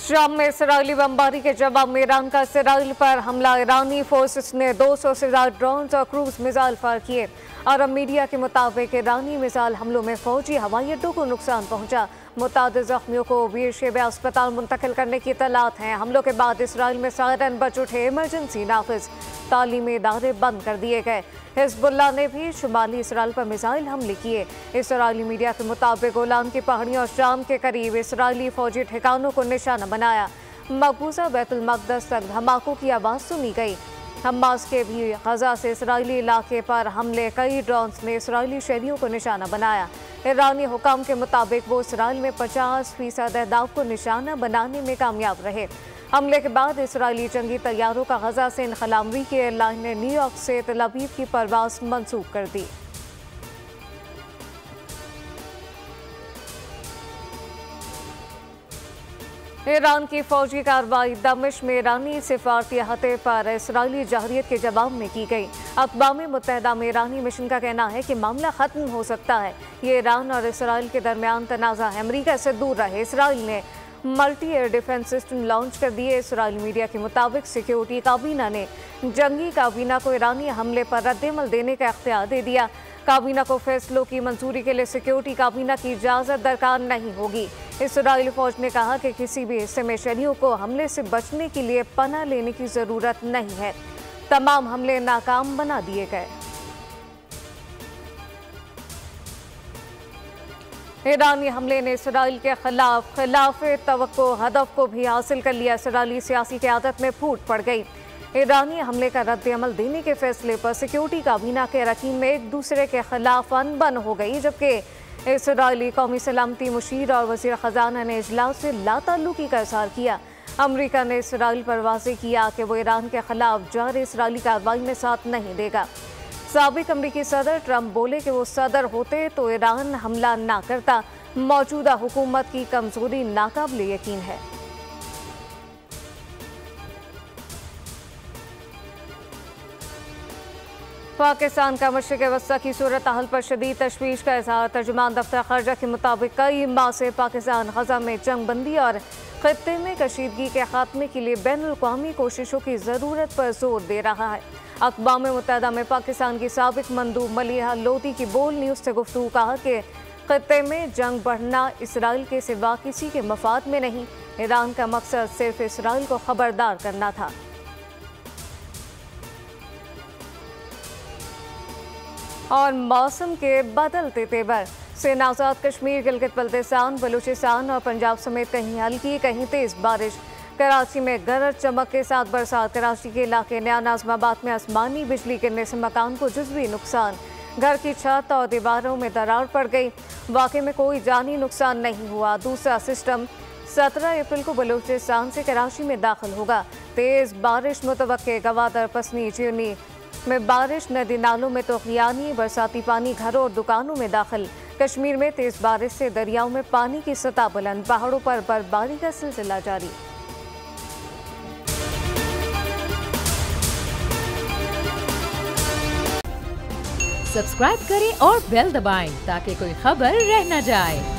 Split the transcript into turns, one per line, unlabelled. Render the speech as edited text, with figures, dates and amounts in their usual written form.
शाम में इसराइली बमबारी के जवाब में ईरान का इसराइल पर हमला। ईरानी फोर्सेस ने 200 से ज्यादा ड्रोन और क्रूज मिसाइल फायर किए। अरब मीडिया के मुताबिक ईरानी मिसाइल हमलों में फौजी हवाई अड्डों को नुकसान पहुंचा। मुतादिद जख्मियों को बीर शेबा अस्पताल मुंतकिल करने की इत्तलात हैं। हमलों के बाद इसराइल में सायरन बज उठे, इमरजेंसी नाफिज, तालीमी इदारे बंद कर दिए गए। हिजबुल्लाह ने भी शुमाली इसराइल पर मिसाइल हमले किए। इसराइली मीडिया के मुताबिक गोलान की पहाड़ियों और शाम के करीब इसराइली फौजी ठिकानों को निशाना बनाया। मकबूजा बैतुल मक़दस तक धमाकों की आवाज़ सुनी गई। हमास के भी गजा से इसराइली इलाके पर हमले, कई ड्रोन्स ने इसराइली शहरियों को निशाना बनाया। ईरानी हुकाम के मुताबिक वो इसराइल में 50% अहदाफ को निशाना बनाने में कामयाब रहे। हमले के बाद इसराइली जंगी तैयारों का गजा से इनखला। अमरीकी एयरलाइन ने न्यूयॉर्क से तेल अवीव की परवाज मंसूख कर दी। ईरान की फौजी कार्रवाई दमिश्क में ईरानी सिफारती अहते पर इसराइली जहरियत के जवाब में की गई। अक़वाम मुत्तहिदा में ईरानी मिशन का कहना है कि मामला ख़त्म हो सकता है। ये ईरान और इसराइल के दरमियान तनाज़ा है। अमरीका से दूर रहे। इसराइल ने multi air defence system launch कर दिए। इसराइली मीडिया के मुताबिक सिक्योरिटी काबीना ने जंगी काबीना को ईरानी हमले पर रद्द-ए-अमल देने का इख्तियार दे दिया। काबीना को फैसलों की मंजूरी के लिए सिक्योरिटी काबीना की इजाज़त दरकार नहीं होगी। इसराइली फौज ने कहा कि किसी भी हिस्से में शहरियों को हमले से बचने के लिए पनाह लेने की ज़रूरत नहीं है। तमाम हमले नाकाम बना दिए गए। ईरानी हमले ने इसराइल के खिलाफ तवक्को हदफ को भी हासिल कर लिया। इसराइली सियासी क़यादत में फूट पड़ गई। ईरानी हमले का रद्द-ए-अमल देने के फैसले पर सिक्योरिटी काबीना के अरकान में एक दूसरे के खिलाफ अनबन हो गई, जबकि इसराइली कौमी सलामती मुशीर और वज़ीर ख़जाना ने इजलास से लाताल्लुकी का इज़हार किया। अमरीका ने इसराइल पर वाज़ेह किया कि वो ईरान के खिलाफ जारी इसराइली कार्रवाई में साथ नहीं देगा। साबिक़ अमरीकी सदर ट्रंप बोले कि वो सदर होते तो ईरान हमला ना करता। मौजूदा हुकूमत की कमज़ोरी नाकाबिले यकीन है। पाकिस्तान का मशरिक़ वस्ता की सूरत हाल पर शदीद तशवीश का इज़हार। तर्जुमान दफ्तर ख़ारजा के मुताबिक कई माह से पाकिस्तान ग़ज़ा में जंग बंदी और ख़ित्ते में कशीदगी के खात्मे के लिए बैनुल-अक़वामी कोशिशों की ज़रूरत पर जोर दे रहा है। अक़वाम मुत्तहिदा में पाकिस्तान की साबिक़ मंदूब मलिहा लोधी की बोल न्यूज़ से गुफ्तगू कहा कि ख़ित्ते में जंग बढ़ना इसराइल के सिवा किसी के मफाद में नहीं। ईरान का मकसद सिर्फ इसराइल को खबरदार करना था। और मौसम के बदलते तेवर से आज़ाद कश्मीर, गिलगित बल्तिस्तान, बलूचिस्तान और पंजाब समेत कहीं हल्की कहीं तेज़ बारिश। कराची में गरज चमक के साथ बरसात। कराची के इलाके नया नाज़िमाबाद में आसमानी बिजली गिरने से मकान को जुज़वी नुकसान। घर की छत और दीवारों में दरार पड़ गई। वाक़े में कोई जानी नुकसान नहीं हुआ। दूसरा सिस्टम 17 अप्रैल को बलूचिस्तान से कराची में दाखिल होगा। तेज़ बारिश मुतवक्के। गवादर, पसनी, चिरनी में बारिश, नदी नालों में तूफ़ानी बरसाती पानी घरों और दुकानों में दाखिल। कश्मीर में तेज़ बारिश से दरियाओं में पानी की सतह बुलंद। पहाड़ों पर बर्फबारी का सिलसिला जारी।
सब्सक्राइब करें और बेल दबाएं ताकि कोई खबर रह न जाए।